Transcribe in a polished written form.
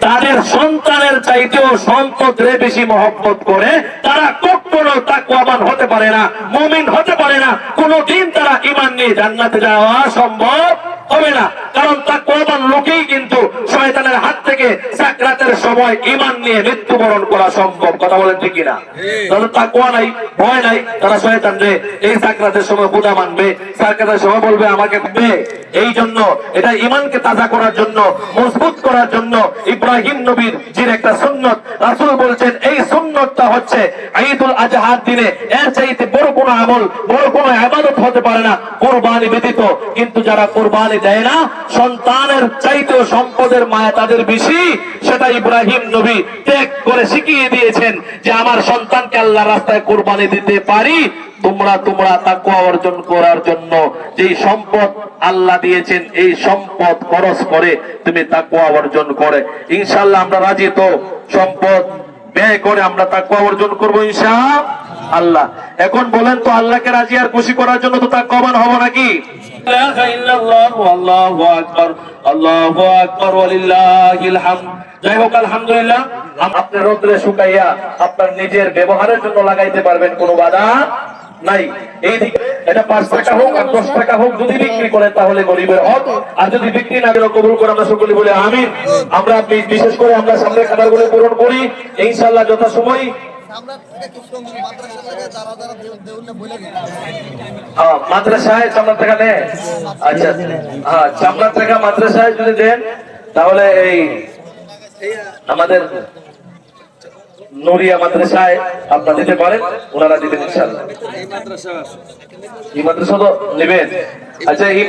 তাদের সন্তানের চাইতেও সম্পদরে বেশি মহব্বত করে, তারা কখনো তাকওয়াবান হতে পারে না, মুমিন হতে পারে না। কোনদিন তারা ঈমান নিয়ে জান্নাতে যাওয়া সম্ভব হবে না। কারণ তাকওয়াবান লোকেই কিন্তু শয়তানের হাত থেকে সাকরাতের সময় ঈমান নিয়ে মৃত্যুবরণ করা সম্ভব। কথা বলেন ঠিক কিনা? তাহলে তাকওয়া নাই, ভয় নাই, তারা শয়তানরে এই সাকরাতের সময় খোদা মানবে, সাকরাতের সময় বলবে আমাকে দে। এই জন্য এটা ঈমানকে তাজা করার জন্য, মজবুত করার জন্য ইব্রাহিম নবীর যে একটা সুন্নত, রাসূল বলছেন এই সুন্নতটা হচ্ছে ঈদুল আজহার দিনে এর চাইতে বড় কোনো আমল, বড় কোনো ইবাদত হতে পারে না কুরবানি ব্যতীত। কিন্তু যারা কুরবানি দেয় না, সন্তানের চাইতেও সম্পদের মায়া তাদের বেশি, সেটা ইব্রাহিম নবী ত্যাগ করে শিখিয়ে দিয়েছেন যে আমার সন্তানকে আল্লাহর রাস্তায় কুরবানি দিতে পারি। তোমরা তাকওয়া অর্জন করার জন্য যে সম্পদ আল্লাহ দিয়েছেন, এই সম্পদ খরচ করে তুমি তাকওয়া অর্জন করে। ইনশাআল্লাহ আমরা রাজি তো? সম্পদ ব্যয় করে আমরা তাকওয়া অর্জন করব ইনশাআল্লাহ। এখন বলেন তো, আল্লাহকে রাজি আর খুশি করার জন্য তো তাকওয়াবান হব নাকি? আল্লাহু আকবার, আল্লাহু আকবার, ওয়ালিল্লাহিল হামদ। যাই হোক, আলহামদুলিল্লাহ। আপনি রোদ্রে শুকাইয়া আপনার নিজের ব্যবহারের জন্য লাগাইতে পারবেন, কোনো বাধা নাই। এইদিকে এটা 5 টাকা হোক আর 10 টাকা হোক, যদি বিক্রি করে তাহলে গরিবের হক, আর যদি বিক্রি না করে কবুল করে আমরা সকলে বলে আমিন। আমরা বিশেষ করে আমরা সামনের খাতাগুলো পূরণ করি ইনশাআল্লাহ যথাসময়। মাদ্রাসায় চামড়ার টাকা নেয়? আচ্ছা, হ্যাঁ, চামড়ার টাকা মাদ্রাসায় যদি দেন তাহলে এই আমাদের নুরিয়া মাদ্রাসায় আপনারা দিতে পারেন, ওনারা দিবেন ইনশাআল্লাহ। এই মাদ্রাসা তো নেবেন। আচ্ছা, এই